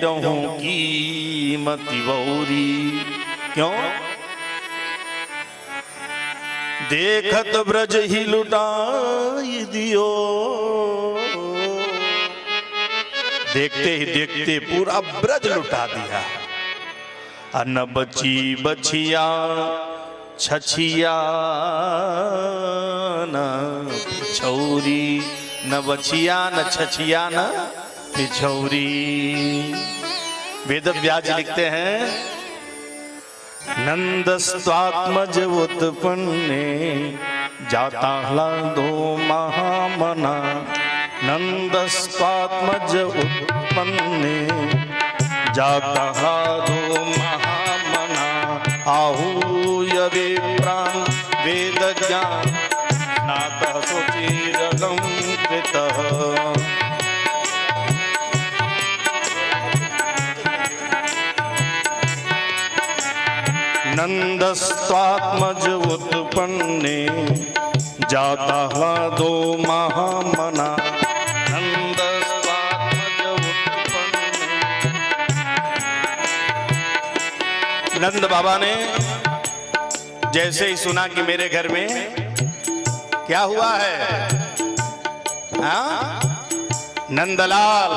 रहूं की मति बौरी। क्यों? देखत ब्रज ही लुटाई दियो, देखते ही देखते पूरा ब्रज लुटा दिया। न बची बछिया छछिया न पिछौरी, न बछिया न छछिया न पिछौरी। वेद व्यास लिखते हैं नंदस्त्वात्मज उत्पन्ने जाता ह्लादो महामना। नंदस्त्वात्मज उत्पन्ने जाता ह्लादो महामना। आहूय विप्रान् वेद ज्ञान स्नातः शुचिरलं कृतः। नंदस्त्वात्मज उत्पन्ने जाता ह्लादो महामना। नंदस्त्वात्मज उत्पन्ने। नंद बाबा ने जैसे ही सुना कि मेरे घर में क्या हुआ है, नंदलाल,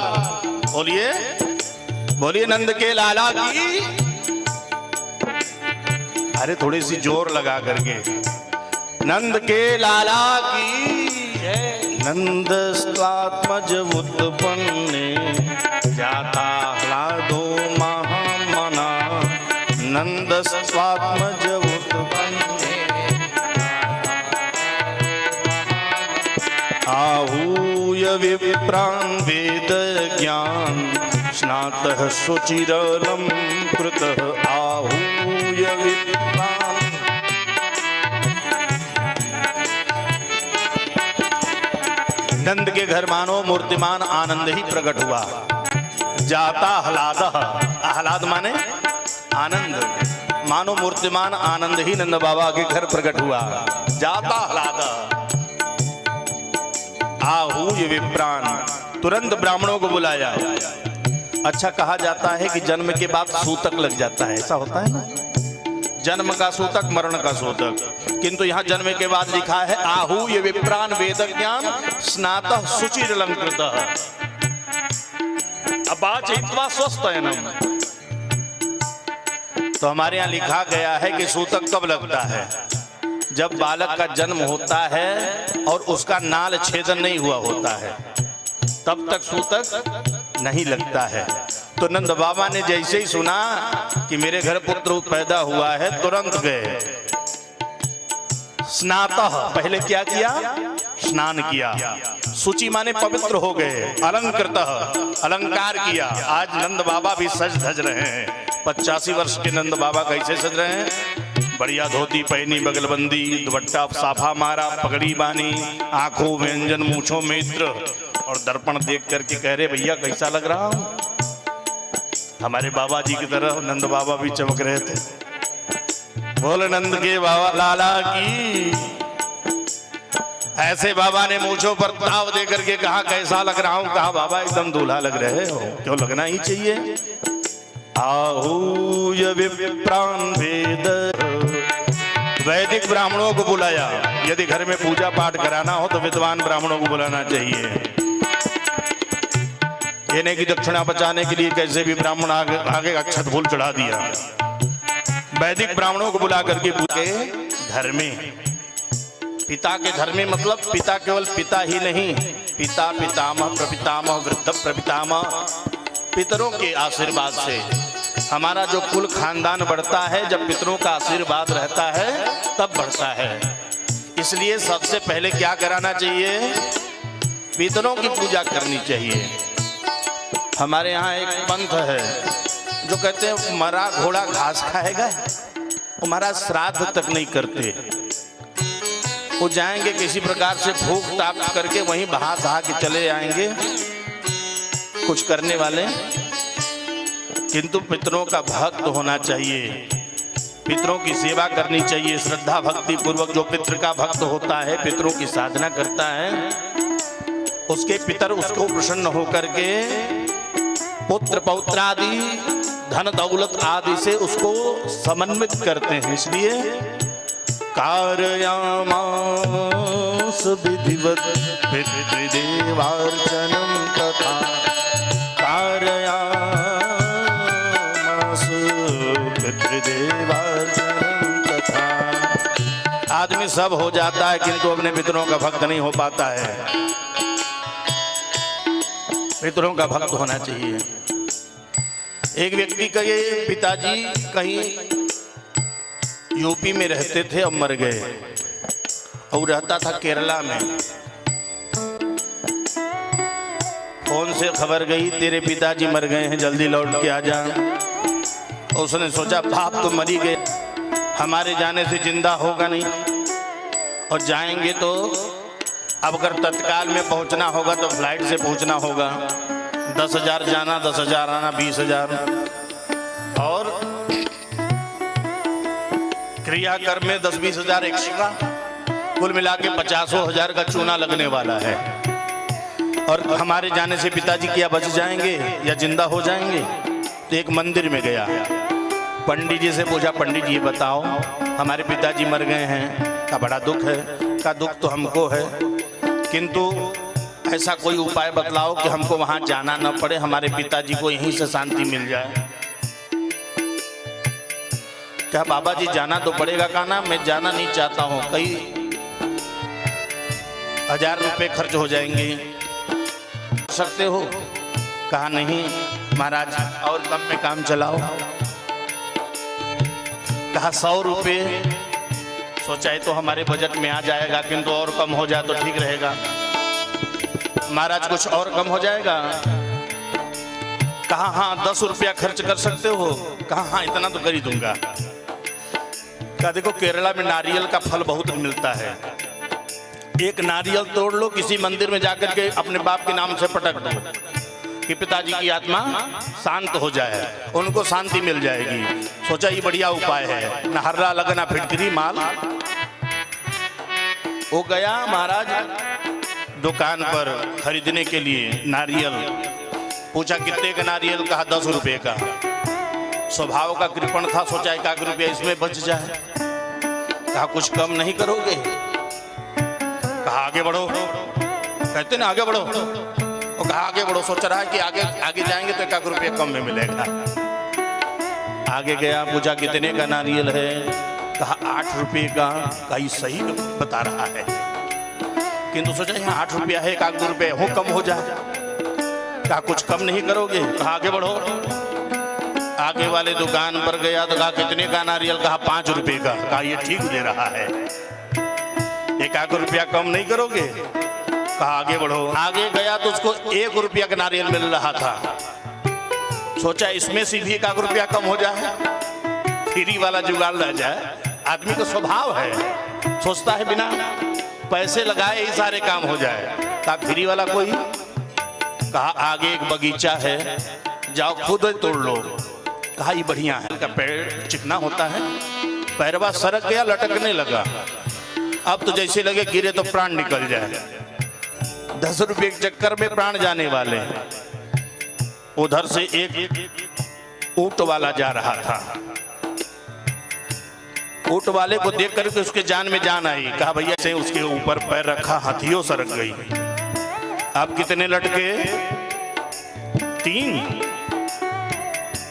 बोलिए बोलिए नंद के लाला की, अरे थोड़ी सी जोर लगा करके, नंद के लाला की जय। नंदस्त्वात्मज उत्पन्ने जाता ह्लादो महामना। नंदस्त्वात्मज उत्पन्ने आहूय विप्रान् वेद ज्ञान स्नातः शुचिरलं कृतः। आहूय विप्रान्। नंद के घर मानो मूर्तिमान आनंद ही प्रकट हुआ। जाता ह्लादः, आह्लाद माने आनंद, मानो मूर्तिमान आनंद ही नंद बाबा के घर प्रकट हुआ। जाता ह्लादः। आहूय विप्रान्, तुरंत ब्राह्मणों को बुलाया। अच्छा कहा जाता है कि जन्म के बाद सूतक लग जाता है, ऐसा होता है ना, जन्म का सूतक मरण का सूतक, किंतु यहाँ जन्म के बाद लिखा है आहूय विप्रान् वेद ज्ञान स्नातः शुचिरलंकृतः। अबाचित्वा स्वस्थयनम्। तो हमारे यहाँ लिखा गया है कि सूतक कब लगता है? जब बालक का जन्म होता है और उसका नाल छेदन नहीं हुआ होता है, तब तक सूतक नहीं लगता है। तो नंद बाबा ने जैसे ही सुना कि मेरे घर पुत्र पैदा हुआ है, तुरंत गए। स्नातः, पहले क्या किया? स्नान किया। शुचि माने पवित्र हो गए। अलंकृतः, अलंकार किया। आज नंद बाबा भी सज धज रहे हैं। 85 वर्ष के नंद बाबा कैसे सज रहे हैं? बढ़िया धोती पहनी, बगलबंदी, दुपट्टा साफा मारा, पगड़ी बानी, आंखों व्यंजन, मूछों में इत्र, और दर्पण देख करके कह रहे भैया कैसा लग रहा हूं। हमारे बाबा जी की तरह नंद बाबा भी चमक रहे थे। बोल नंद के बाबा लाला की। ऐसे बाबा ने मूछों पर ताव दे करके कहा कैसा लग रहा हूं? कहा बाबा एकदम दूल्हा लग रहे हो। क्यों, लगना ही चाहिए। आहूय विप्रान् वेद। वैदिक ब्राह्मणों को बुलाया। यदि घर में पूजा पाठ कराना हो तो विद्वान ब्राह्मणों को बुलाना चाहिए। देने की दक्षिणा बचाने के लिए कैसे भी ब्राह्मण आगे अक्षत फूल चढ़ा दिया। वैदिक ब्राह्मणों को बुला करके पूछे घर में, पिता के घर में मतलब पिता केवल पिता ही नहीं, पिता, पितामह, प्रपितामह, वृद्ध प्रपितामह, पितरों के आशीर्वाद से हमारा जो कुल खानदान बढ़ता है। जब पितरों का आशीर्वाद रहता है तब बढ़ता है। इसलिए सबसे पहले क्या कराना चाहिए? पितरों की पूजा करनी चाहिए। हमारे यहाँ एक पंथ है जो कहते हैं मरा घोड़ा घास खाएगा, वो महाराज श्राद्ध तक नहीं करते। वो जाएंगे किसी प्रकार से भूख ताप करके वहीं बहा बहा के चले आएंगे कुछ करने वाले। किंतु पितरों का भक्त होना चाहिए, पितरों की सेवा करनी चाहिए। श्रद्धा भक्ति पूर्वक जो पितृ का भक्त होता है, पितरों की साधना करता है, उसके पितर उसको प्रसन्न होकर के पुत्र पौत्र आदि धन दौलत आदि से उसको समन्वित करते हैं। इसलिए कारयामास विधिवत पितृदेवार्चनम तथा कारयामास पितृदेवार्चनम तथा। आदमी सब हो जाता है किंतु अपने पितरों का भक्त नहीं हो पाता है। पितरों का भक्त होना चाहिए। एक व्यक्ति का ये पिताजी कहीं यूपी में रहते थे, अब मर गए, और रहता था केरला में। फोन से खबर गई तेरे पिताजी मर गए हैं, जल्दी लौट के आ जा। उसने सोचा बाप तो मर ही गए, हमारे जाने से जिंदा होगा नहीं, और जाएंगे तो अब अगर तत्काल में पहुंचना होगा तो फ्लाइट से पहुंचना होगा। 10,000 जाना 10,000 आना 20,000, और क्रियाकर्म में 10-20,000 एक्स्ट्रा, कुल मिला के 50,000 का चूना लगने वाला है। और हमारे जाने से पिताजी क्या बच जाएंगे या जिंदा हो जाएंगे? तो एक मंदिर में गया, पंडित जी से पूछा पंडित जी बताओ हमारे पिताजी मर गए हैं, का बड़ा दुख है। का दुख तो हमको है, किंतु ऐसा कोई उपाय बतलाओ कि हमको वहां जाना न पड़े, हमारे पिताजी को यहीं से शांति मिल जाए। क्या बाबा जी जाना तो पड़ेगा। का ना मैं जाना नहीं चाहता हूँ, कई 1000 रुपये खर्च हो जाएंगे, सकते हो? कहा नहीं महाराज और कम में काम चलाओ। कहा 100 रुपये। सोचा है तो हमारे बजट में आ जाएगा, किंतु और कम हो जाए तो ठीक रहेगा। महाराज कुछ और कम हो जाएगा? कहा हाँ 10 रुपया खर्च कर सकते हो? कहा हाँ इतना तो कर ही दूंगा। कहा देखो केरला में नारियल का फल बहुत मिलता है, एक नारियल तोड़ लो, किसी मंदिर में जाकर के अपने बाप के नाम से पटक दो कि पिताजी की आत्मा शांत हो जाए, उनको शांति मिल जाएगी। सोचा ये बढ़िया उपाय है, न हर्रा लगना फिटकरी माल। वो गया महाराज दुकान पर खरीदने के लिए नारियल, पूछा कितने का नारियल? कहा 10 रुपये का। स्वभाव का कृपण था, सोचा 1 रुपया इसमें बच जाए। कहा कुछ कम नहीं करोगे? कहा आगे बढ़ो। कहते ना आगे बढ़ो, वो कहा आगे बढ़ो। सोच रहा है कि आगे आगे जाएंगे तो 1 रुपया कम में मिलेगा। आगे गया, पूछा कितने का नारियल है? कहा 8 रुपये का। कहीं सही बता रहा है, किंतु सोचा यहाँ 8 रुपया है, 1 रुपये हो कम हो जाए। कहा कुछ कम नहीं करोगे? कहा आगे बढ़ो। आगे वाले दुकान पर गया तो कहा कितने का नारियल? कहा 5 रुपये का। कहा ये ठीक दे रहा है, 1 रुपया कम नहीं करोगे? कहा आगे बढ़ो। आगे गया तो उसको 1 रुपया का नारियल मिल रहा था। सोचा इसमें से भी 1 रुपया कम हो जाए, फ्री वाला जुगाड़ रह जाए। आदमी का स्वभाव है, सोचता है बिना पैसे लगाए ही सारे काम हो जाए। कहा फ्री वाला कोई? कहा आगे एक बगीचा है, जाओ खुद तोड़ लो। कहा ये बढ़िया है, का पेड़ चिकना होता है, पैरवा सरक गया, लटकने लगा। अब तो जैसे लगे गिरे तो प्राण निकल जाए। 10 रुपये के चक्कर में प्राण जाने वाले। उधर से एक ऊंट वाला जा रहा था, ऊंट वाले को देख करके उसके जान में जान आई। कहा भैया से उसके ऊपर पैर रखा, हाथियों सरक गई। अब कितने लटके?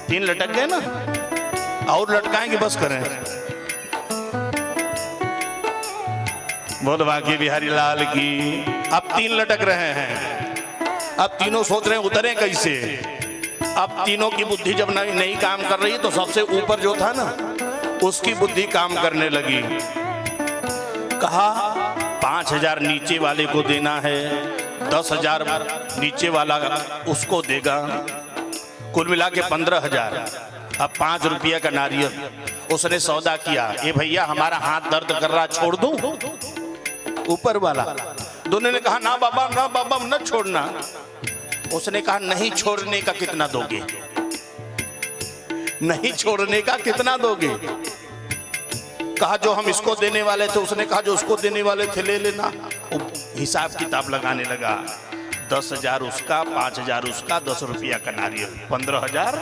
3 लटक गए ना, और लटकाएंगे बस करें। बोल बाकी बिहारी लाल की। अब 3 लटक रहे हैं, अब तीनों सोच रहे हैं उतरे कैसे। अब तीनों की बुद्धि जब नहीं काम कर रही तो सबसे ऊपर जो था ना उसकी बुद्धि काम करने लगी। कहा 5,000 नीचे वाले को देना है, 10,000 नीचे वाला उसको देगा, कुल मिला के 15,000। अब 5 रुपया का नारियल उसने सौदा किया। ये भैया हमारा हाथ दर्द कर रहा, छोड़ दूं? ऊपर वाला दोनों ने कहा ना बाबा न छोड़ना। उसने कहा नहीं छोड़ने का कितना दोगे? नहीं छोड़ने का कितना दोगे? कहा जो हम इसको देने वाले थे। उसने कहा जो उसको देने वाले थे ले लेना। हिसाब किताब लगाने लगा, 10,000 उसका, 5,000 उसका, 10 रुपया का नारियल, 15,000।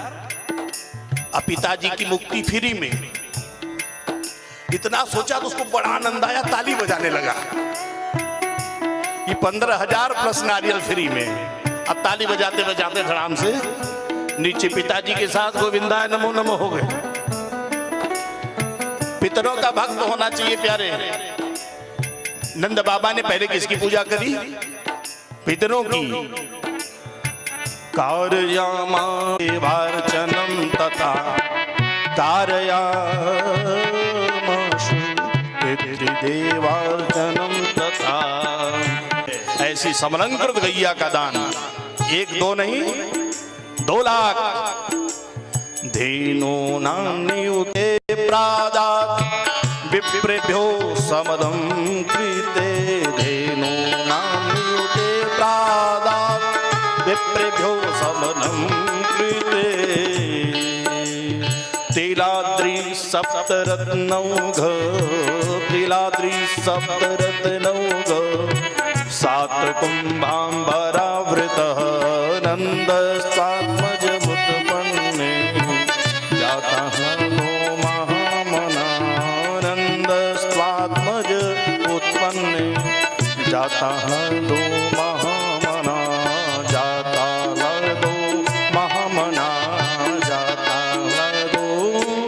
अब पिताजी की मुक्ति फ्री में। इतना सोचा तो उसको बड़ा आनंद आया, ताली बजाने लगा कि 15,000 प्लस नारियल फ्री में। अब ताली बजाते बजाते धड़ाम से नीचे पिताजी के साथ गोविंदाय नमो नमो हो गए। पितरों का भक्त होना चाहिए प्यारे। नंद बाबा ने पहले किसकी पूजा करी? पितरों की। कारयामार्चनम तथा कारयामाशु पितृदेवार्चनम तथा। ऐसी समलंकृत गैया का दान 1 2 नहीं 2 लाख। धेनो नान्युते प्रादात् विप्रेभ्यो समदं कृते। धेनो नान्युते प्रादात् विप्रेभ्यो समदं कृते। तिलाद्रि सप्तरत्नौघ तिलाद्रि सप्तरत्नौघ सात्रकुम्भाम्बरावृतः नन्दस्तात्मजमुत्पन्ने जातः नो महामनानन्दस्त्वात्मज उत्पन्ने जातः नो